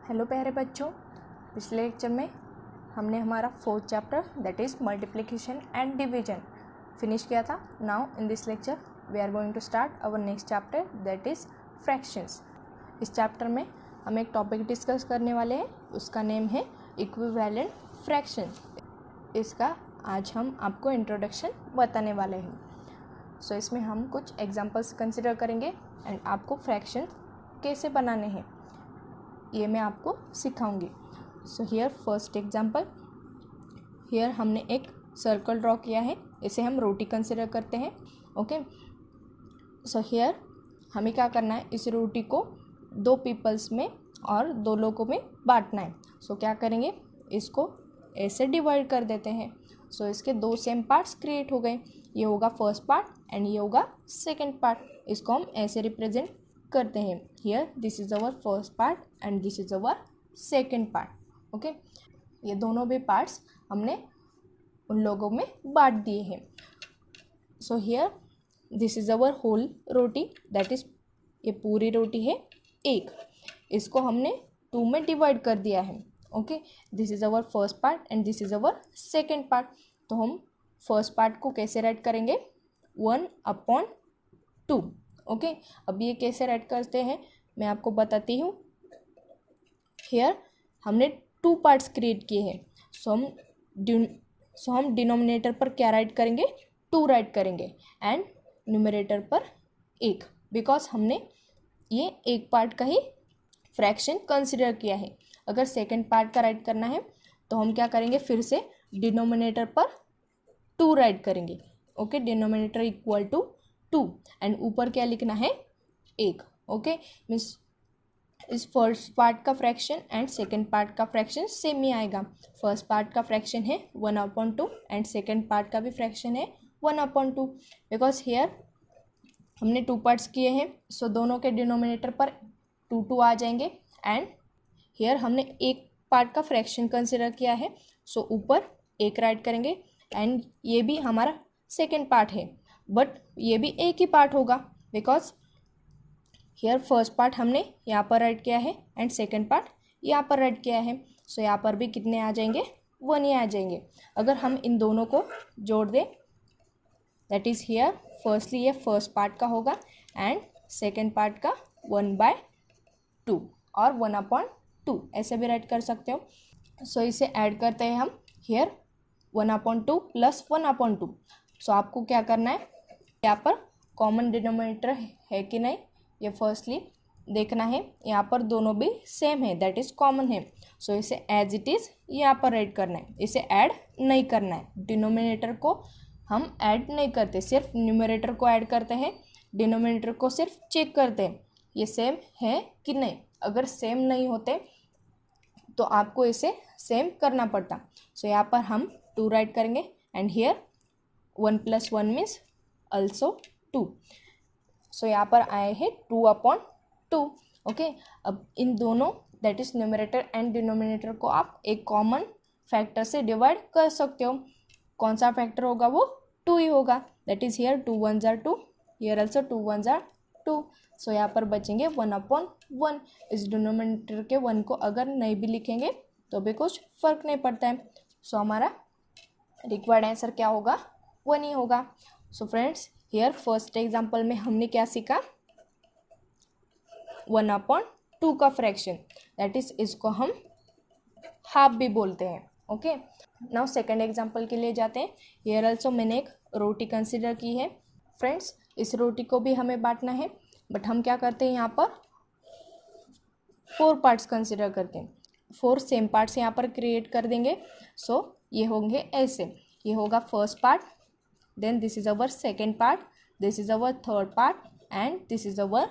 Hello प्यारे बच्चों, पिछले लेक्चर में हमने हमारा fourth chapter that is multiplication and division finish किया था। Now in this lecture we are going to start our next chapter that is fractions. इस चैप्टर में हम एक टॉपिक डिस्कस करने वाले हैं, उसका नेम है इक्विवेलेंट फ्रैक्शंस। इसका आज हम आपको इंट्रोडक्शन बताने वाले हैं। सो इसमें हम कुछ एग्जांपल्स कंसिडर करेंगे एंड आपको फ्रैक्शंस कैसे बनाने हैं ये मैं आपको सिखाऊंगी। So here first example, here हमने एक सर्कल ड्रॉ किया है, इसे हम रोटी कंसिडर करते हैं। ओके, सो हियर हमें क्या करना है, इस रोटी को दो पीपल्स में और दो लोगों में बांटना है। सो क्या करेंगे, इसको ऐसे डिवाइड कर देते हैं। सो इसके दो सेम पार्ट्स क्रिएट हो गए, ये होगा फर्स्ट पार्ट एंड ये होगा सेकेंड पार्ट। इसको हम ऐसे रिप्रेजेंट करते हैं, here this is our first part and this is our second part. Okay, ये दोनों भी पार्ट्स हमने उन लोगों में बांट दिए हैं। So here this is our whole roti, that is ये पूरी रोटी है एक, इसको हमने टू में डिवाइड कर दिया है। Okay, this is our first part and this is our second part. तो हम फर्स्ट पार्ट को कैसे राइट करेंगे, 1/2। ओके, अब ये कैसे राइट करते हैं मैं आपको बताती हूँ। हियर हमने टू पार्ट्स क्रिएट किए हैं, सो हम डिनोमिनेटर पर क्या राइट करेंगे, 2 राइट करेंगे एंड न्यूमरेटर पर 1, बिकॉज हमने ये एक पार्ट का ही फ्रैक्शन कंसिडर किया है। अगर सेकेंड पार्ट का राइट करना है तो हम क्या करेंगे, फिर से डिनोमिनेटर पर 2 राइट करेंगे। Okay, denominator equal to 2 and ऊपर क्या लिखना है, 1। ओके, मीन्स इस फर्स्ट पार्ट का फ्रैक्शन एंड सेकेंड पार्ट का फ्रैक्शन सेम ही आएगा। फर्स्ट पार्ट का फ्रैक्शन है 1/2 एंड सेकेंड पार्ट का भी फ्रैक्शन है 1/2, बिकॉज हेयर हमने 2 पार्ट्स किए हैं। सो दोनों के डिनोमिनेटर पर 2 आ जाएंगे एंड हेयर हमने एक पार्ट का फ्रैक्शन कंसिडर किया है, सो ऊपर 1 राइट करेंगे एंड ये भी हमारा सेकेंड पार्ट है, बट ये भी एक ही पार्ट होगा बिकॉज हियर फर्स्ट पार्ट हमने यहाँ पर राइट किया है एंड सेकेंड पार्ट यहाँ पर राइट किया है। सो यहाँ पर भी कितने आ जाएंगे, 1 ही आ जाएंगे। अगर हम इन दोनों को जोड़ दें, दैट इज़ हियर फर्स्टली ये फर्स्ट पार्ट का होगा एंड सेकेंड पार्ट का 1/2 और 1/2 ऐसे भी राइट कर सकते हो। सो इसे ऐड करते हैं हम, हियर 1/2 प्लस 1/2। सो आपको क्या करना है, यहाँ पर कॉमन डिनोमिनेटर है कि नहीं ये फर्स्टली देखना है। यहाँ पर दोनों भी सेम है, दैट इज़ कॉमन है। सो इसे एज इट इज़ यहाँ पर राइट करना है, इसे ऐड नहीं करना है। डिनोमिनेटर को हम ऐड नहीं करते, सिर्फ न्यूमरेटर को ऐड करते हैं। डिनोमिनेटर को सिर्फ चेक करते हैं ये सेम है कि नहीं। अगर सेम नहीं होते तो आपको इसे सेम करना पड़ता। सो यहाँ पर हम 2 राइट करेंगे एंड हियर 1 + 1 मीन्स ऑल्सो 2। सो यहाँ पर आए हैं 2/2। ओके, अब इन दोनों that is numerator and denominator को आप एक कॉमन फैक्टर से डिवाइड कर सकते हो। कौन सा फैक्टर होगा, वो 2 ही होगा। That is here 2 1s are 2, here also 2 1s are 2। सो यहाँ पर बचेंगे 1/1। इस डिनोमिनेटर के 1 को अगर नहीं भी लिखेंगे तो भी कुछ फर्क नहीं पड़ता है। सो हमारा रिक्वायर्ड आंसर क्या होगा, 1 ही होगा। So friends, here first example में हमने क्या सीखा, 1/2 का फ्रैक्शन, दैट इज इसको हम हाफ भी बोलते हैं। ओके, नाउ सेकंड एग्जांपल के लिए जाते हैं। हियर ऑल्सो मैंने एक रोटी कंसिडर की है। फ्रेंड्स, इस रोटी को भी हमें बांटना है, बट हम क्या करते हैं, यहाँ पर 4 पार्ट्स कंसिडर करते हैं। 4 सेम पार्ट्स यहाँ पर क्रिएट कर देंगे। सो ये होंगे ऐसे, ये होगा first part, then this is our second part, this is our third part and this is our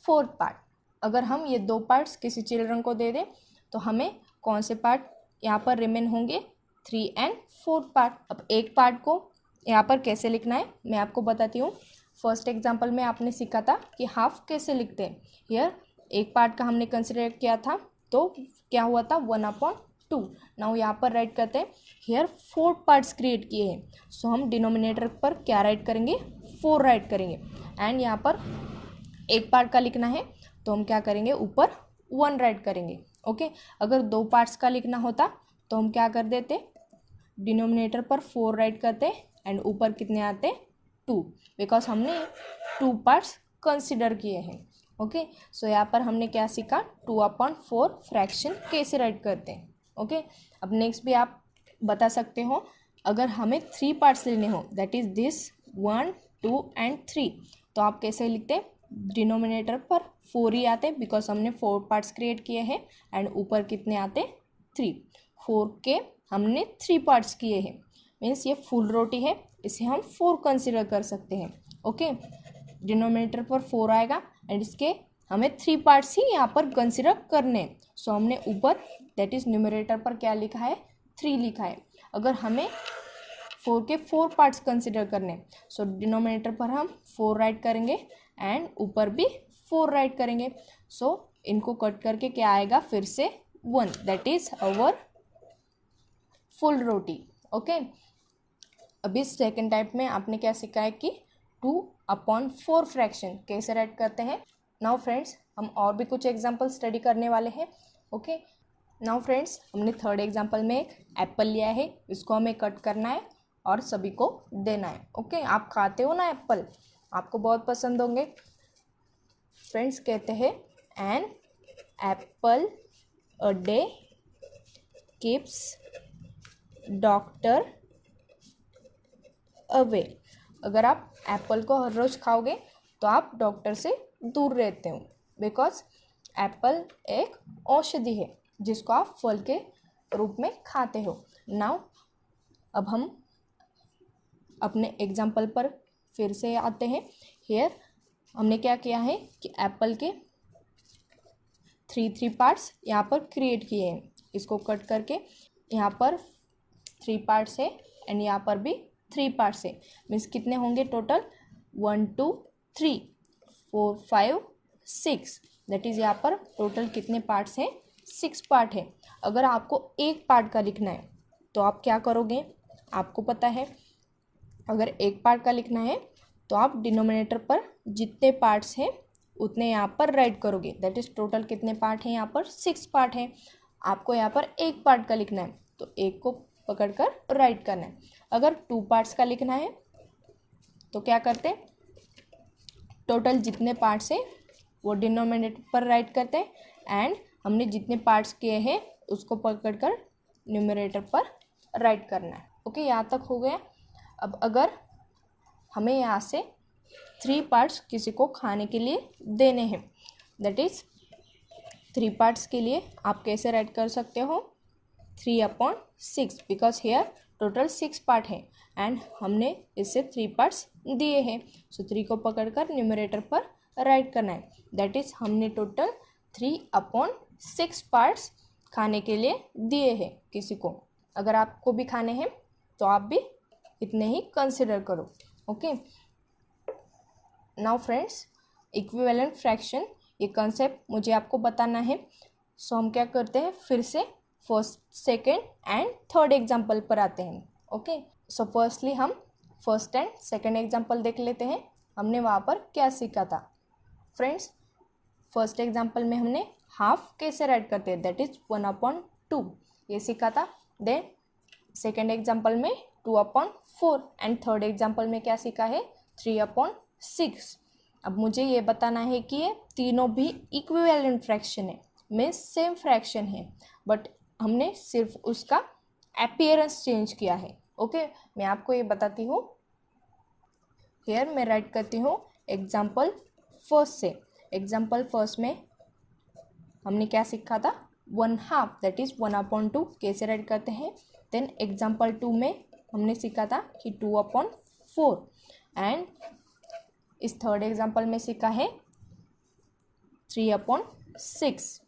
fourth part। अगर हम ये 2 पार्ट्स किसी चिल्ड्रन को दे दें तो हमें कौन से पार्ट यहाँ पर रिमेन होंगे, 3 and 4 पार्ट। अब एक पार्ट को यहाँ पर कैसे लिखना है मैं आपको बताती हूँ। फर्स्ट एग्जांपल में आपने सीखा था कि हाफ कैसे लिखते हैं। हियर एक पार्ट का हमने कंसिडर किया था तो क्या हुआ था, 1/2। नाउ यहाँ पर राइट करते हैं, हियर 4 पार्ट्स क्रिएट किए हैं। सो हम डिनोमिनेटर पर क्या राइट करेंगे, 4 राइट करेंगे एंड यहाँ पर एक पार्ट का लिखना है तो हम क्या करेंगे, ऊपर 1 राइट करेंगे। ओके, अगर 2 पार्ट्स का लिखना होता तो हम क्या कर देते, डिनोमिनेटर पर 4 राइट करते एंड ऊपर कितने आते 2, बिकॉज हमने 2 पार्ट्स कंसिडर किए हैं। ओके, सो यहाँ पर हमने क्या सीखा, 2/4 फ्रैक्शन कैसे राइट करते हैं। ओके, अब नेक्स्ट भी आप बता सकते हो, अगर हमें 3 पार्ट्स लेने हो, दैट इज दिस 1 2 एंड 3, तो आप कैसे लिखते हैं, डिनोमिनेटर पर 4 ही आते बिकॉज हमने 4 पार्ट्स क्रिएट किए हैं एंड ऊपर कितने आते 3, 4 के हमने 3 पार्ट्स किए हैं, मीन्स ये फुल रोटी है, इसे हम 4 कंसिडर कर सकते हैं। ओके, डिनोमिनेटर पर 4 आएगा एंड इसके हमें 3 पार्ट्स ही यहाँ पर कंसिडर करने हैं। सो हमने ऊपर दैट इज न्यूमरेटर पर क्या लिखा है, 3 लिखा है। अगर हमें 4 के 4 पार्ट्स कंसिडर करने, सो डिनोमिनेटर पर हम 4 राइट करेंगे एंड ऊपर भी 4 राइट करेंगे। सो इनको कट करके क्या आएगा, फिर से 1, that is our full roti. Okay, अभी सेकेंड टाइप में आपने क्या सीखा है कि 2/4 फ्रैक्शन कैसे राइट करते हैं। नाउ फ्रेंड्स, हम और भी कुछ एग्जाम्पल स्टडी करने वाले हैं। ओके, नाउ फ्रेंड्स, हमने थर्ड एग्जाम्पल में एक एप्पल लिया है, इसको हमें कट करना है और सभी को देना है। ओके, आप खाते हो ना एप्पल, आपको बहुत पसंद होंगे। फ्रेंड्स कहते हैं an apple a day keeps doctor away. अगर आप एप्पल को हर रोज़ खाओगे तो आप डॉक्टर से दूर रहते हो, बिकॉज एप्पल एक औषधि है जिसको आप फल के रूप में खाते हो। नाउ अब हम अपने एग्जाम्पल पर फिर से आते हैं। हियर हमने क्या किया है कि एप्पल के 3 पार्ट्स यहाँ पर क्रिएट किए हैं, इसको कट करके यहाँ पर 3 पार्ट्स है एंड यहाँ पर भी 3 पार्ट्स है, मीन्स कितने होंगे टोटल, 1 2 3 4 5 6, दैट इज़ यहाँ पर टोटल कितने पार्ट्स हैं, 6 पार्ट है। अगर आपको एक पार्ट का लिखना है तो आप क्या करोगे, आपको पता है अगर एक पार्ट का लिखना है तो आप डिनोमिनेटर पर जितने पार्ट्स हैं उतने यहाँ पर राइट करोगे, दैट इज़ टोटल कितने पार्ट हैं, यहाँ पर 6 पार्ट हैं। आपको यहाँ पर एक पार्ट का लिखना है तो एक को पकड़कर राइट करना है। अगर 2 पार्ट्स का लिखना है तो क्या करते हैं, टोटल जितने पार्ट्स हैं वो डिनोमिनेटर पर राइट करते हैं एंड हमने जितने पार्ट्स किए हैं उसको पकड़कर न्यूमरेटर पर राइट करना है। ओके, यहाँ तक हो गया। अब अगर हमें यहाँ से 3 पार्ट्स किसी को खाने के लिए देने हैं, दैट इज़ 3 पार्ट्स के लिए आप कैसे राइट कर सकते हो, 3/6, बिकॉज हेयर टोटल 6 पार्ट है एंड हमने इससे 3 पार्ट्स दिए हैं। सो 3 को पकड़कर न्यूमरेटर पर राइट करना है, दैट इज़ हमने टोटल 3/6 पार्ट्स खाने के लिए दिए हैं किसी को। अगर आपको भी खाने हैं तो आप भी इतने ही कंसिडर करो। Okay, now friends, equivalent fraction ये कंसेप्ट मुझे आपको बताना है। सो हम क्या करते हैं, फिर से first second and third example पर आते हैं। ओके, सो फर्स्टली हम फर्स्ट एंड सेकेंड एग्जाम्पल देख लेते हैं, हमने वहाँ पर क्या सीखा था। फ्रेंड्स, फर्स्ट एग्जाम्पल में हमने हाफ कैसे राइट करते हैं, दैट इज 1/2 ये सीखा था। देन सेकेंड एग्जाम्पल में 2/4 एंड थर्ड एग्जाम्पल में क्या सीखा है, 3/6। अब मुझे ये बताना है कि ये तीनों भी इक्विवेलेंट फ्रैक्शन है, मीन्स सेम फ्रैक्शन है, बट हमने सिर्फ उसका अपीयरेंस चेंज किया है। ओके, मैं आपको ये बताती हूँ। हियर मैं राइट करती हूँ एग्जाम्पल फर्स्ट से। एग्जाम्पल फर्स्ट में हमने क्या सीखा था, 1/2 दैट इज़ 1/2 कैसे राइट करते हैं। देन एग्जाम्पल 2 में हमने सीखा था कि 2/4 एंड इस थर्ड एग्जाम्पल में सीखा है 3/6।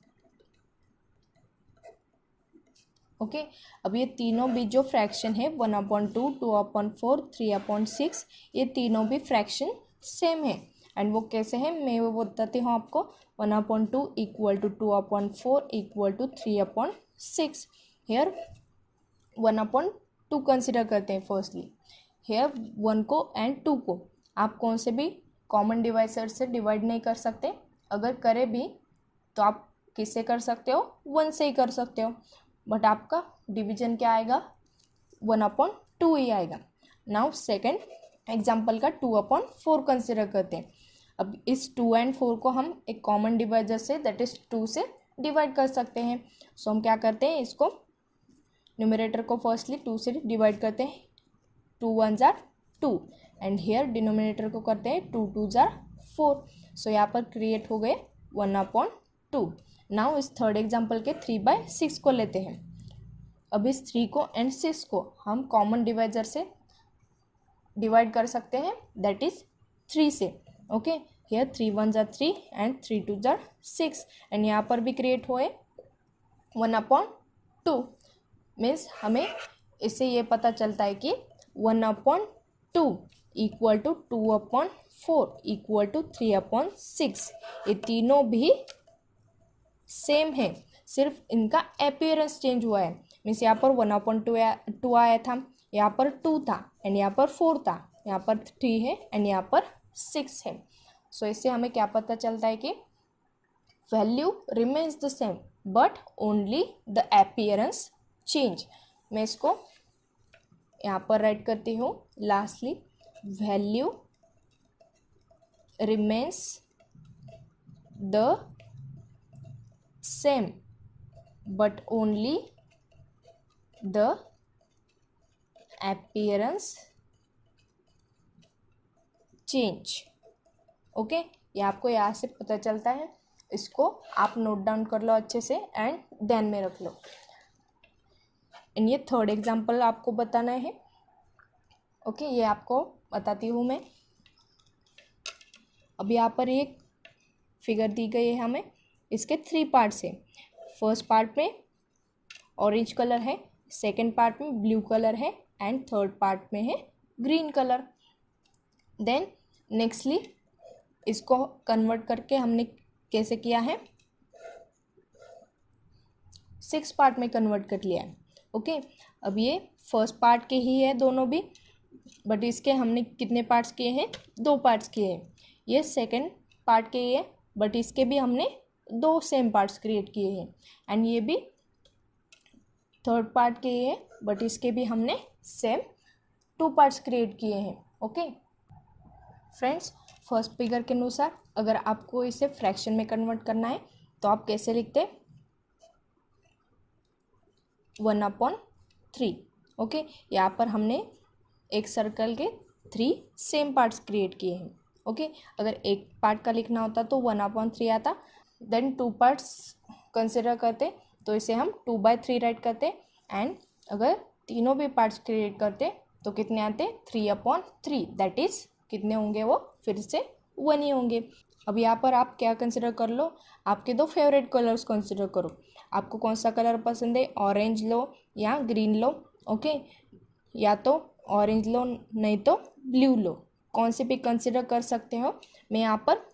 ओके, अब ये तीनों भी जो फ्रैक्शन है 1/2, 2/4, 3/6, ये तीनों भी फ्रैक्शन सेम है एंड वो कैसे है मैं वो बताती हूँ आपको। 1/2 equal to 2/4 equal to 3/6। Here 1/2 consider करते हैं फर्स्टली। हेयर 1 को एंड 2 को आप कौन से भी कॉमन डिवाइसर से डिवाइड नहीं कर सकते, अगर करें भी तो आप किससे कर सकते हो, 1 से ही कर सकते हो, बट आपका डिवीजन क्या आएगा, 1/2 ही आएगा। नाउ सेकेंड एग्जाम्पल का 2/4 कंसिडर करते हैं। अब इस 2 और 4 को हम एक common divisor say that is 2 से डिवाइड कर सकते हैं। सो हम क्या करते हैं, इसको न्यूमरेटर को फर्स्टली 2 से डिवाइड करते हैं, 2 1s are 2 and hair denominator को करते हैं 2 2s are 4। सो यहाँ पर क्रिएट हो गए 1/2। नाउ इस थर्ड एग्जाम्पल के 3/6 को लेते हैं। अब इस 3 को एंड 6 को हम कॉमन डिवाइजर से डिवाइड कर सकते हैं दैट इज 3 से। Okay, here 3 1s are 3 and 3 2s are 6 and यहाँ पर भी क्रिएट हुए 1/2। मीन्स हमें इससे ये पता चलता है कि 1/2 इक्वल टू 2/4 इक्वल टू 3/6। ये तीनों भी सेम है, सिर्फ इनका अपीयरेंस चेंज हुआ है। मीन्स यहाँ पर 1/2 आया था, यहाँ पर 2 था एंड यहाँ पर 4 था, यहाँ पर 3 है एंड यहाँ पर 6 है। सो इससे हमें क्या पता चलता है कि value remains the same but only the appearance change. मैं इसको यहाँ पर राइट करती हूँ lastly, value remains the same but only the appearance change. Okay, ये आपको यहाँ से पता चलता है, इसको आप नोट डाउन कर लो अच्छे से एंड ध्यान में रख लो। एंड ये थर्ड एग्जाम्पल आपको बताना है। ओके, ये आपको बताती हूँ मैं। अब यहाँ पर एक फिगर दी गई है हमें, इसके 3 पार्ट्स हैं। फर्स्ट पार्ट में ऑरेंज कलर है, सेकेंड पार्ट में ब्लू कलर है एंड थर्ड पार्ट में है ग्रीन कलर। देन नेक्स्टली इसको कन्वर्ट करके हमने कैसे किया है, 6 पार्ट में कन्वर्ट कर लिया है। ओके, अब ये फर्स्ट पार्ट के ही है दोनों भी, बट इसके हमने कितने पार्ट्स किए हैं, 2 पार्ट्स किए हैं। ये सेकंड पार्ट के ही है बट इसके भी हमने 2 सेम पार्ट्स क्रिएट किए हैं एंड ये भी थर्ड पार्ट के ही है बट इसके भी हमने सेम 2 पार्ट्स क्रिएट किए हैं। ओके फ्रेंड्स, फर्स्ट फिगर के अनुसार अगर आपको इसे फ्रैक्शन में कन्वर्ट करना है तो आप कैसे लिखते हैं, 1/3। ओके, यहाँ पर हमने एक सर्कल के 3 सेम पार्ट्स क्रिएट किए हैं। ओके, अगर एक पार्ट का लिखना होता तो 1/3 आता, देन 2 पार्ट्स कंसिडर करते तो इसे हम 2/3 राइट करते एंड अगर तीनों भी पार्ट्स क्रिएट करते तो कितने आते, 3/3। दैट इज कितने होंगे वो, फिर से 1 ही होंगे। अब यहाँ पर आप क्या कंसिडर कर लो, आपके 2 फेवरेट कलर्स कंसिडर करो। आपको कौन सा कलर पसंद है, ऑरेंज लो या ग्रीन लो। ओके, या तो ऑरेंज लो नहीं तो ब्लू लो, कौन से भी कंसिडर कर सकते हो। मैं यहाँ पर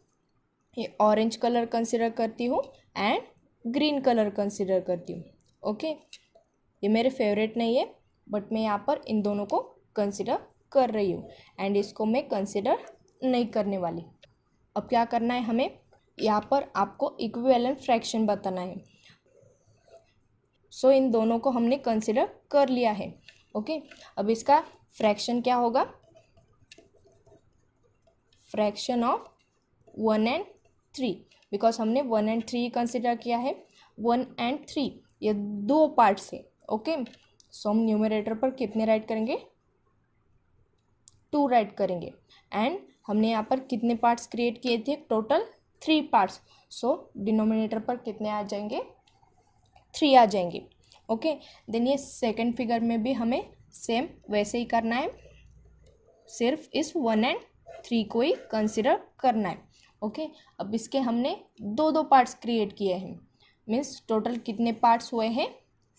ये ऑरेंज कलर कंसिडर करती हूँ एंड ग्रीन कलर कंसिडर करती हूँ। ओके, ये मेरे फेवरेट नहीं है बट मैं यहाँ पर इन दोनों को कंसिडर कर रही हूँ एंड इसको मैं कंसिडर नहीं करने वाली। अब क्या करना है हमें, यहाँ पर आपको इक्विवेलेंट फ्रैक्शन बताना है। सो इन दोनों को हमने कंसिडर कर लिया है। ओके, अब इसका फ्रैक्शन क्या होगा, फ्रैक्शन ऑफ 1 and 3, बिकॉज हमने 1 and 3 कंसिडर किया है। 1 and 3 ये 2 पार्ट्स है। ओके, सो हम न्यूमरेटर पर कितने राइट करेंगे, 2 राइट करेंगे एंड हमने यहाँ पर कितने पार्ट्स क्रिएट किए थे, टोटल 3 पार्ट्स। सो डिनोमिनेटर पर कितने आ जाएंगे, 3 आ जाएंगे। ओके, देन ये सेकंड फिगर में भी हमें सेम वैसे ही करना है, सिर्फ इस 1 and 3 को ही कंसिडर करना है। ओके, अब इसके हमने 2 पार्ट्स क्रिएट किए हैं, मीन्स टोटल कितने पार्ट्स हुए हैं,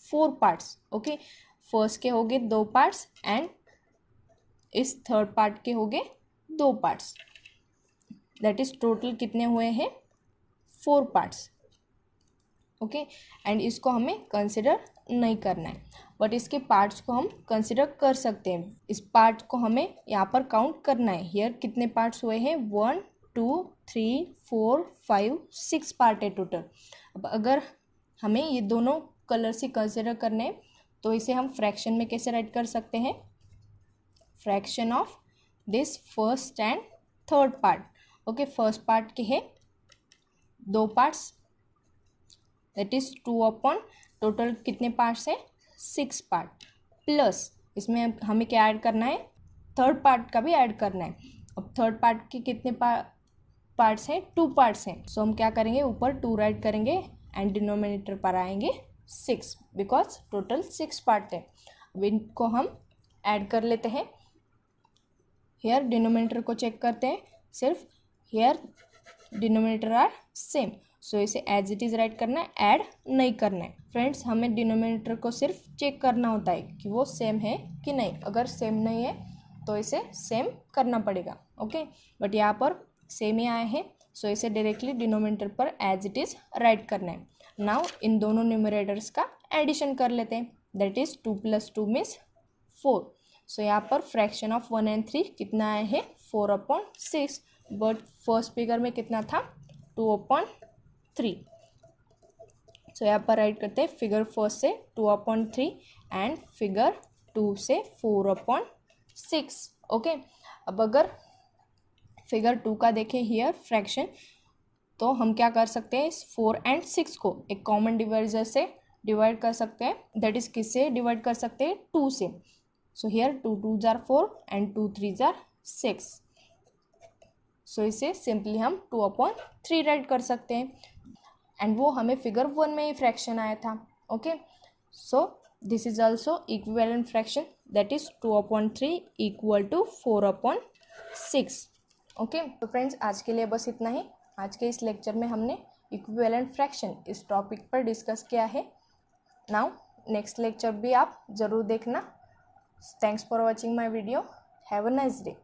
4 पार्ट्स। ओके, फर्स्ट के हो गए 2 पार्ट्स एंड इस थर्ड पार्ट के हो गए 2 पार्ट्स। दैट इज टोटल कितने हुए हैं, 4 पार्ट्स। ओके, एंड इसको हमें कंसिडर नहीं करना है बट इसके पार्ट्स को हम कंसिडर कर सकते हैं। इस पार्ट को हमें यहाँ पर काउंट करना है। हियर कितने पार्ट्स हुए हैं, 1 2 3 4 5 6 पार्ट है टोटल। अब अगर हमें ये दोनों कलर से कंसिडर करने हैं तो इसे हम फ्रैक्शन में कैसे राइट कर सकते हैं, fraction of this first and third part. Okay, first part के है 2 parts, that is 2 upon total कितने पार्ट्स है 6 पार्ट, प्लस इसमें हमें क्या ऐड करना है, थर्ड पार्ट का भी ऐड करना है। अब थर्ड पार्ट के कितने पार्ट्स हैं, 2 पार्ट्स हैं, सो हम क्या करेंगे, ऊपर 2 राइट करेंगे एंड डिनोमिनेटर पर आएंगे 6, बिकॉज टोटल 6 पार्ट है। अब इनको हम ऐड कर लेते हैं। हेयर डिनोमिनेटर को चेक करते हैं, सिर्फ हेयर डिनोमिनेटर आर सेम, सो इसे एज इट इज राइट करना है, ऐड नहीं करना है। फ्रेंड्स, हमें डिनोमिनेटर को सिर्फ चेक करना होता है कि वो सेम है कि नहीं, अगर सेम नहीं है तो इसे सेम करना पड़ेगा। ओके, बट यहाँ पर सेम ही आए हैं, सो इसे डायरेक्टली डिनोमिनेटर पर एज इट इज राइट करना है। नाउ इन दोनों न्यूमरेटर्स का एडिशन कर लेते हैं, दैट इज 2 + 2 मीन्स 4। सो यहाँ पर फ्रैक्शन ऑफ 1 and 3 कितना आया है, 4/6, बट फर्स्ट फिगर में कितना था, 2/3। सो यहाँ पर राइट करते हैं, फिगर फर्स्ट से 2/3 एंड फिगर 2 से 4/6। ओके, अब अगर फिगर 2 का देखें हियर फ्रैक्शन, तो हम क्या कर सकते हैं, इस 4 and 6 को एक कॉमन डिवाइजर से डिवाइड कर सकते हैं, दैट इज किससे डिवाइड कर सकते हैं, 2 से। So here 2 2s are 4 and 2 3s are 6। सो इसे सिंपली हम 2/3 राइट कर सकते हैं, एंड वो हमें फिगर 1 में ही फ्रैक्शन आया था। Okay, so this is also equivalent fraction, that is 2/3 = 4/6। Okay, तो फ्रेंड्स आज के लिए बस इतना ही। आज के इस लेक्चर में हमने इक्विवेलेंट फ्रैक्शन इस टॉपिक पर डिस्कस किया है। नाउ नेक्स्ट लेक्चर भी आप ज़रूर देखना। Thanks for watching my video. Have a nice day.